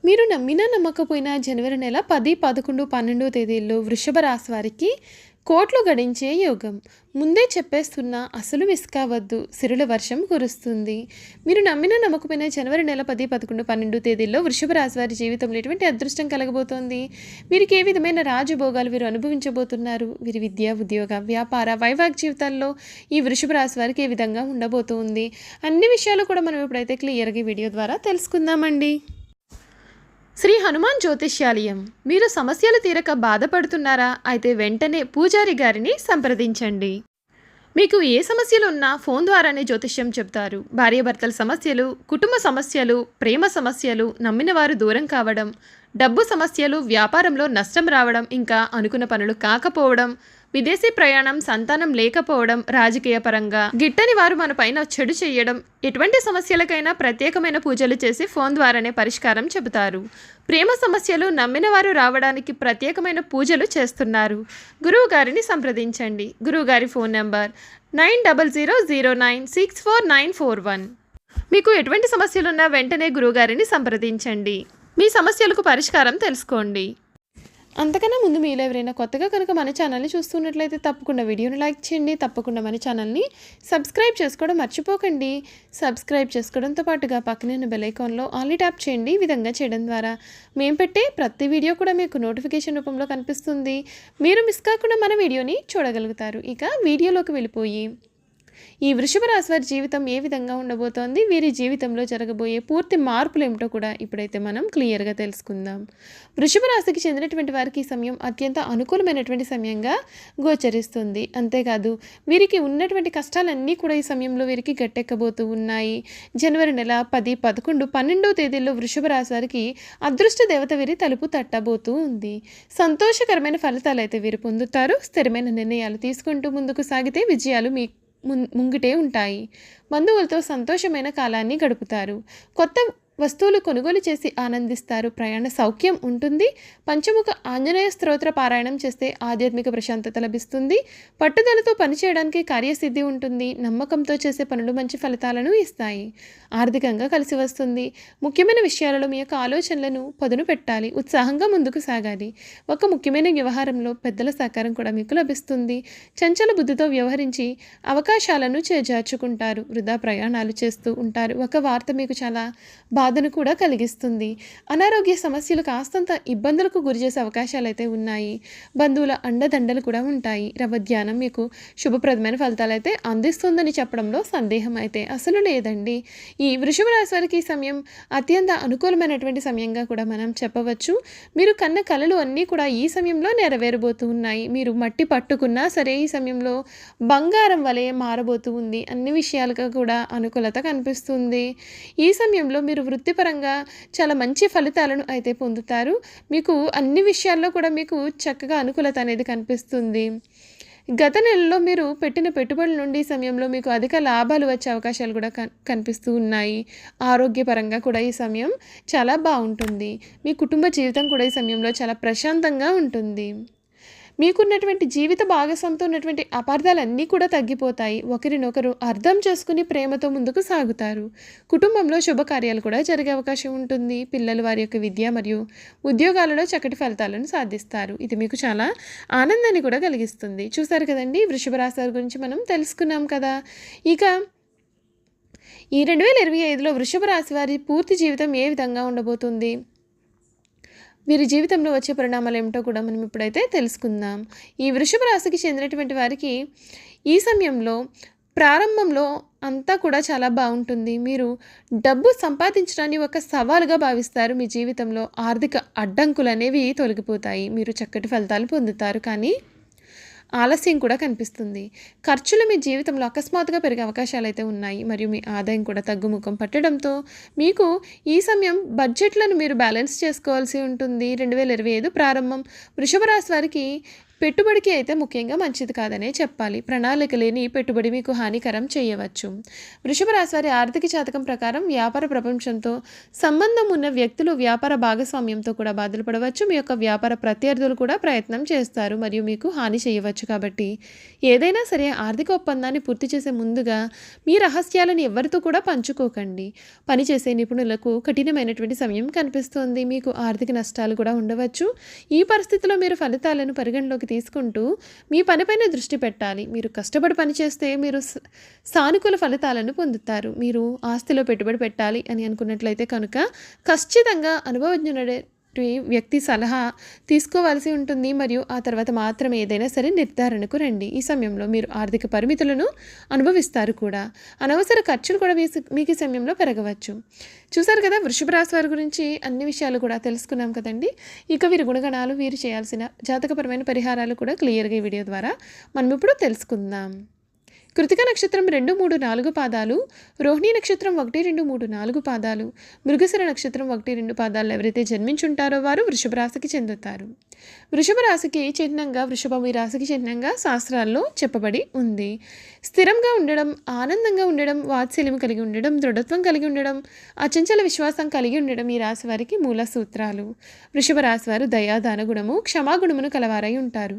మీరు నమ్మినా నమ్మకపోయినా జనవరి నెల 10, 11, 12 తేదీల్లో వృషభ రాశి వారికి కోట్లు గడించే యోగం. ముందే చెప్పేస్తున్నా, అసలు మిస్ కావద్దు, సిరుల వర్షం కురుస్తుంది. మీరు నమ్మినా నమ్మకపోయినా జనవరి నెల 10, 11, 12 తేదీల్లో వృషభ రాశి వారి జీవితంలో ఎటువంటి అదృష్టం కలగబోతోంది? వీరికి ఏ విధమైన రాజభోగాలు వీరు అనుభవించబోతున్నారు? వీరి విద్య, ఉద్యోగ, వ్యాపార, వైవాహిక జీవితాల్లో ఈ వృషభ రాశి వారికి ఏ విధంగా ఉండబోతుంది? అన్ని విషయాలు కూడా మనం ఇప్పుడైతే క్లియర్గా ఈ వీడియో ద్వారా తెలుసుకుందామండి. శ్రీ హనుమాన్ జ్యోతిష్యాలయం. మీరు సమస్యలు తీరక బాధపడుతున్నారా? అయితే వెంటనే పూజారి గారిని సంప్రదించండి. మీకు ఏ సమస్యలు ఉన్నా ఫోన్ ద్వారానే జ్యోతిష్యం చెప్తారు. భార్యాభర్తల సమస్యలు, కుటుంబ సమస్యలు, ప్రేమ సమస్యలు, నమ్మిన వారు దూరం కావడం, డబ్బు సమస్యలు, వ్యాపారంలో నష్టం రావడం, ఇంకా అనుకున్న పనులు కాకపోవడం, విదేశీ ప్రయాణం, సంతానం లేకపోవడం, రాజకీయ పరంగా గిట్టని వారు మన పైన చెడు చేయడం, ఎటువంటి సమస్యలకైనా ప్రత్యేకమైన పూజలు చేసి ఫోన్ ద్వారానే పరిష్కారం చెబుతారు. ప్రేమ సమస్యలు, నమ్మిన వారు రావడానికి ప్రత్యేకమైన పూజలు చేస్తున్నారు. గురువు గారిని సంప్రదించండి. గురువు గారి ఫోన్ నంబర్ 90096491. మీకు ఎటువంటి సమస్యలున్నా వెంటనే గురువుగారిని సంప్రదించండి. మీ సమస్యలకు పరిష్కారం తెలుసుకోండి. అంతకన్నా ముందు మీలో ఎవరైనా కొత్తగా కనుక మన ఛానల్ని చూస్తున్నట్లయితే తప్పకుండా వీడియోని లైక్ చేయండి. తప్పకుండా మన ఛానల్ని సబ్స్క్రైబ్ చేసుకోవడం మర్చిపోకండి. సబ్స్క్రైబ్ చేసుకోవడంతో పాటుగా పక్కనే ఉన్న బెల్ ఐకాన్లో ఆల్ ట్యాప్ చేయండి. ఈ విధంగా చేయడం ద్వారా మేము పెట్టే ప్రతి వీడియో కూడా మీకు నోటిఫికేషన్ రూపంలో కనిపిస్తుంది. మీరు మిస్ కాకుండా మన వీడియోని చూడగలుగుతారు. ఇక వీడియోలోకి వెళ్ళిపోయి ఈ వృషభ రాశి వారి జీవితం ఏ విధంగా ఉండబోతోంది, వీరి జీవితంలో జరగబోయే పూర్తి మార్పులు ఏమిటో కూడా ఇప్పుడైతే మనం క్లియర్గా తెలుసుకుందాం. వృషభ రాశికి చెందినటువంటి వారికి ఈ సమయం అత్యంత అనుకూలమైనటువంటి సమయంగా గోచరిస్తుంది. అంతేకాదు వీరికి ఉన్నటువంటి కష్టాలన్నీ కూడా ఈ సమయంలో వీరికి గట్టెక్కబోతూ ఉన్నాయి. జనవరి నెల 10, 11, 12 తేదీల్లో వృషభ రాశి వారికి అదృష్ట దేవత వీరి తలుపు తట్టబోతూ ఉంది. సంతోషకరమైన ఫలితాలు అయితే వీరు పొందుతారు. స్థిరమైన నిర్ణయాలు తీసుకుంటూ ముందుకు సాగితే విజయాలు మీ ముంగిటే ఉంటాయి. బంధువులతో సంతోషమైన కాలాన్ని గడుపుతారు. కొత్త వస్తువులు కొనుగోలు చేసి ఆనందిస్తారు. ప్రయాణ సౌఖ్యం ఉంటుంది. పంచముఖ ఆంజనేయ స్తోత్ర పారాయణం చేస్తే ఆధ్యాత్మిక ప్రశాంతత లభిస్తుంది. పట్టుదలతో పనిచేయడానికి కార్యసిద్ధి ఉంటుంది. నమ్మకంతో చేసే పనులు మంచి ఫలితాలను ఇస్తాయి. ఆర్థికంగా కలిసి వస్తుంది. ముఖ్యమైన విషయాలలో మీ యొక్క ఆలోచనలను పదును పెట్టాలి. ఉత్సాహంగా ముందుకు సాగాలి. ఒక ముఖ్యమైన వ్యవహారంలో పెద్దల సహకారం కూడా మీకు లభిస్తుంది. చంచల బుద్ధితో వ్యవహరించి అవకాశాలను చేజార్చుకుంటారు. వృధా ప్రయాణాలు చేస్తూ ఉంటారు. ఒక వార్త మీకు చాలా బాధను కూడా కలిగిస్తుంది. అనారోగ్య సమస్యలు కాస్తంత ఇబ్బందులకు గురిచేసే అవకాశాలు అయితే ఉన్నాయి. బంధువుల అండదండలు కూడా ఉంటాయి. రవధ్యానం మీకు శుభప్రదమైన ఫలితాలు అయితే అందిస్తుందని చెప్పడంలో సందేహం అయితే అసలు లేదండి. ఈ వృషభ రాశి వారికి ఈ సమయం అత్యంత అనుకూలమైనటువంటి సమయంగా కూడా మనం చెప్పవచ్చు. మీరు కన్న కలలు అన్నీ కూడా ఈ సమయంలో నెరవేరబోతూ ఉన్నాయి. మీరు మట్టి పట్టుకున్నా సరే ఈ సమయంలో బంగారం వలె మారబోతూ ఉంది. అన్ని విషయాలుగా కూడా అనుకూలత కనిపిస్తుంది. ఈ సమయంలో మీరు వృత్తిపరంగా చాలా మంచి ఫలితాలను అయితే పొందుతారు. మీకు అన్ని విషయాల్లో కూడా మీకు చక్కగా అనుకూలత అనేది కనిపిస్తుంది. గత నెలలో మీరు పెట్టిన పెట్టుబడుల నుండి ఈ సమయంలో మీకు అధిక లాభాలు వచ్చే అవకాశాలు కూడా కనిపిస్తూ ఉన్నాయి. ఆరోగ్యపరంగా కూడా ఈ సమయం చాలా బాగుంటుంది. మీ కుటుంబ జీవితం కూడా ఈ సమయంలో చాలా ప్రశాంతంగా ఉంటుంది. మీకున్నటువంటి జీవిత భాగస్వామితో ఉన్నటువంటి అపార్థాలన్నీ కూడా తగ్గిపోతాయి. ఒకరినొకరు అర్థం చేసుకుని ప్రేమతో ముందుకు సాగుతారు. కుటుంబంలో శుభకార్యాలు కూడా జరిగే అవకాశం ఉంటుంది. పిల్లలు వారి యొక్క విద్య మరియు ఉద్యోగాలలో చక్కటి ఫలితాలను సాధిస్తారు. ఇది మీకు చాలా ఆనందాన్ని కూడా కలిగిస్తుంది. చూసారు కదండి, వృషభ రాశి వారి గురించి మనం తెలుసుకున్నాం కదా. ఇక ఈ 2025లో వృషభ రాశి వారి పూర్తి జీవితం ఏ విధంగా ఉండబోతుంది, వీరి జీవితంలో వచ్చే పరిణామాలు ఏమిటో కూడా మనం ఇప్పుడైతే తెలుసుకుందాం. ఈ వృషభ రాశికి చెందినటువంటి వారికి ఈ సమయంలో ప్రారంభంలో అంతా కూడా చాలా బాగుంటుంది. మీరు డబ్బు సంపాదించడాన్ని ఒక సవాలుగా భావిస్తారు. మీ జీవితంలో ఆర్థిక అడ్డంకులు అనేవి తొలగిపోతాయి. మీరు చక్కటి ఫలితాలు పొందుతారు. కానీ ఆలస్యం కూడా కనిపిస్తుంది. ఖర్చులు మీ జీవితంలో అకస్మాత్తుగా పెరిగే అవకాశాలు అయితే ఉన్నాయి. మరియు మీ ఆదాయం కూడా తగ్గుముఖం పట్టడంతో మీకు ఈ సమయం బడ్జెట్లను మీరు బ్యాలెన్స్ చేసుకోవాల్సి ఉంటుంది. 2025 ప్రారంభం వృషభ రాశి వారికి పెట్టుబడికి అయితే ముఖ్యంగా మంచిది కాదనే చెప్పాలి. ప్రణాళిక లేని పెట్టుబడి మీకు హానికరం చేయవచ్చు. వృషభ రాశి వారి ఆర్థిక జాతకం ప్రకారం వ్యాపార ప్రపంచంతో సంబంధం ఉన్న వ్యక్తులు వ్యాపార భాగస్వామ్యంతో కూడా బాధలు పడవచ్చు. మీ యొక్క వ్యాపార ప్రత్యర్థులు కూడా ప్రయత్నం చేస్తారు మరియు మీకు హాని చేయవచ్చు. కాబట్టి ఏదైనా సరే ఆర్థిక ఒప్పందాన్ని పూర్తి చేసే ముందుగా మీ రహస్యాలను ఎవరితో కూడా పంచుకోకండి. పనిచేసే నిపుణులకు కఠినమైనటువంటి సమయం కనిపిస్తోంది. మీకు ఆర్థిక నష్టాలు కూడా ఉండవచ్చు. ఈ పరిస్థితిలో మీరు ఫలితాలను పరిగణలోకి తీసుకుంటూ మీ పనిపైన దృష్టి పెట్టాలి. మీరు కష్టపడి పనిచేస్తే మీరు సానుకూల ఫలితాలను పొందుతారు. మీరు ఆస్తిలో పెట్టుబడి పెట్టాలి అని అనుకున్నట్లయితే కనుక ఖచ్చితంగా అనుభవజ్ఞుడే వ్యక్తి సలహా తీసుకోవాల్సి ఉంటుంది మరియు ఆ తర్వాత మాత్రమే ఏదైనా సరే నిర్ధారణకు రండి. ఈ సమయంలో మీరు ఆర్థిక పరిమితులను అనుభవిస్తారు కూడా. అనవసర ఖర్చులు కూడా మీకు ఈ సమయంలో పెరగవచ్చు. చూసారు కదా, వృషభ రాశి వారి గురించి అన్ని విషయాలు కూడా తెలుసుకున్నాం కదండి. ఇక వీరి గుణగణాలు, వీరు చేయాల్సిన జాతకపరమైన పరిహారాలు కూడా క్లియర్గా ఈ వీడియో ద్వారా మనం ఇప్పుడు తెలుసుకుందాం. కృతిక నక్షత్రం 2, 3, 4 పాదాలు, రోహిణి నక్షత్రం 1, 2, 3, 4 పాదాలు, మృగశిర నక్షత్రం 1, 2 పాదాలు ఎవరైతే జన్మించుంటారో వారు వృషభ రాశికి చెందుతారు. వృషభ రాశికి చిహ్నంగా, వృషభం ఈ రాశికి చిహ్నంగా శాస్త్రాల్లో చెప్పబడి ఉంది. స్థిరంగా ఉండడం, ఆనందంగా ఉండడం, వాత్సల్యం కలిగి ఉండడం, దృఢత్వం కలిగి ఉండడం, అచంచల విశ్వాసం కలిగి ఉండడం ఈ రాశి వారికి మూల సూత్రాలు. వృషభ రాశి వారు దయాదాన గుణము, క్షమాగుణమును కలవారై ఉంటారు.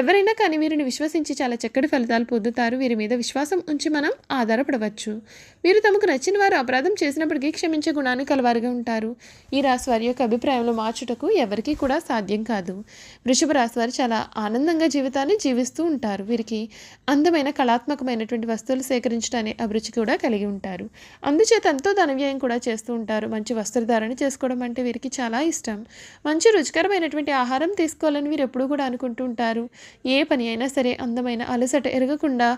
ఎవరైనా కానీ వీరిని విశ్వసించి చాలా చక్కటి ఫలితాలు పొందుతారు. వీరి మీద విశ్వాసం ఉంచి మనం ఆధారపడవచ్చు. వీరు తమకు నచ్చిన వారు అపరాధం చేసినప్పటికీ క్షమించే గుణాన్ని కలవారుగా ఉంటారు. ఈ రాశి వారి యొక్క అభిప్రాయంలో మార్చుటకు ఎవరికీ కూడా సాధ్యం కాదు. వృషభ రాశి వారు చాలా ఆనందంగా జీవితాన్ని జీవిస్తూ ఉంటారు. వీరికి అందమైన కళాత్మకమైనటువంటి వస్తువులు సేకరించడాన్ని అభిరుచి కూడా కలిగి ఉంటారు. అందుచేత ఎంతో ధనవ్యయం కూడా చేస్తూ ఉంటారు. మంచి వస్త్రధారణ చేసుకోవడం అంటే వీరికి చాలా ఇష్టం. మంచి రుచికరమైనటువంటి ఆహారం తీసుకోవాలని వీరు ఎప్పుడూ కూడా అనుకుంటూ ఉంటారు. ఏ పని అయినా సరే అందమైన అలసట ఎరగకుండా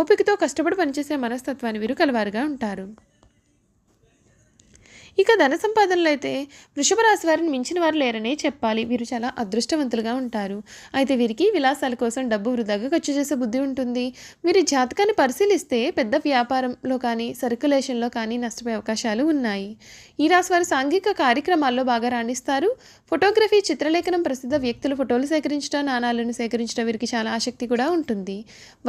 ఓపికతో కష్టపడి పనిచేసే మనస్తత్వాన్ని వీరు కలవారుగా ఉంటారు. ఇక ధన సంపాదనలో అయితే వృషభ రాశి వారిని మించిన వారు లేరనే చెప్పాలి. వీరు చాలా అదృష్టవంతులుగా ఉంటారు. అయితే వీరికి విలాసాల కోసం డబ్బు వృధాగా ఖర్చు చేసే బుద్ధి ఉంటుంది. వీరి జాతకాన్ని పరిశీలిస్తే పెద్ద వ్యాపారంలో కానీ సర్క్యులేషన్లో కానీ నష్టపోయే అవకాశాలు ఉన్నాయి. ఈ రాశి వారు సాంఘిక కార్యక్రమాల్లో బాగా రాణిస్తారు. ఫోటోగ్రఫీ, చిత్రలేఖనం, ప్రసిద్ధ వ్యక్తుల ఫోటోలు సేకరించడం, నాణాలను సేకరించడం వీరికి చాలా ఆసక్తి కూడా ఉంటుంది.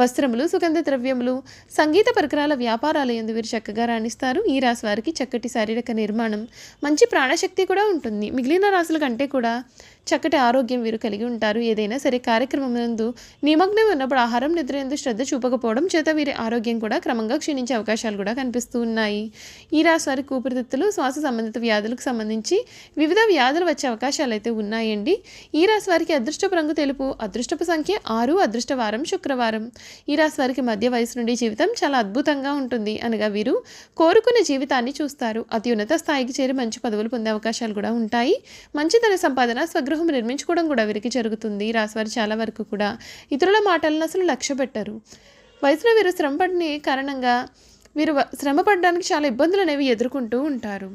వస్త్రములు, సుగంధ ద్రవ్యములు, సంగీత పరికరాల వ్యాపారాల యందు వీరు చక్కగా రాణిస్తారు. ఈ రాశి వారికి చక్కటి శారీరక నిర్మాణం, మంచి ప్రాణశక్తి కూడా ఉంటుంది. మిగిలిన రాశుల కంటే కూడా చక్కటి ఆరోగ్యం వీరు కలిగి ఉంటారు. ఏదైనా సరే కార్యక్రమం నందు నిమగ్నం ఉన్నప్పుడు ఆహారం, నిద్ర యందు శ్రద్ధ చూపకపోవడం చేత వీరి ఆరోగ్యం కూడా క్రమంగా క్షీణించే అవకాశాలు కూడా కనిపిస్తూ ఉన్నాయి. ఈ రాశి వారికి ఊపిరితిత్తులు, శ్వాస సంబంధిత వ్యాధులకు సంబంధించి వివిధ వ్యాధులు వచ్చే అవకాశాలు అయితే ఉన్నాయండి. ఈ రాశి వారికి అదృష్టపు రంగు తెలుపు, అదృష్టపు సంఖ్య 6, అదృష్ట వారం శుక్రవారం. ఈ రాశి వారికి మధ్య వయసు నుండి జీవితం చాలా అద్భుతంగా ఉంటుంది. అనగా వీరు కోరుకునే జీవితాన్ని చూస్తారు. అత్యున్నత స్థాయికి చేరి మంచి పదవులు పొందే అవకాశాలు కూడా ఉంటాయి. మంచి ధన సంపాదన, స్వగృహం నిర్మించుకోవడం కూడా వీరికి జరుగుతుంది. ఈ రాశి వారు చాలా వరకు కూడా ఇతరుల మాటలను అసలు లక్ష్య పెట్టరు. వయసులో వీరు శ్రమపడిన కారణంగా వీరు శ్రమ పడడానికి చాలా ఇబ్బందులు అనేవి ఎదుర్కొంటూ ఉంటారు.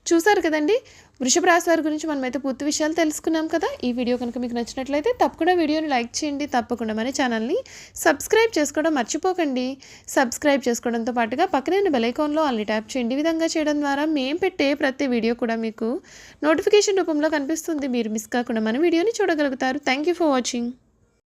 చూసారు కదండి, వృషభ రాశి వారి గురించి మనమైతే పూర్తి విషయాలు తెలుసుకున్నాం కదా. ఈ వీడియో కనుక మీకు నచ్చినట్లయితే తప్పకుండా వీడియోని లైక్ చేయండి. తప్పకుండా మన ఛానల్ని సబ్స్క్రైబ్ చేసుకోవడం మర్చిపోకండి. సబ్స్క్రైబ్ చేసుకోవడంతో పాటుగా పక్కనే ఉన్న బెల్ ఐకాన్లో ఆల్ని ట్యాప్ చేయండి. ఈ విధంగా చేయడం ద్వారా మేము పెట్టే ప్రతి వీడియో కూడా మీకు నోటిఫికేషన్ రూపంలో కనిపిస్తుంది. మీరు మిస్ కాకుండా మన వీడియోని చూడగలుగుతారు. Thank you for watching.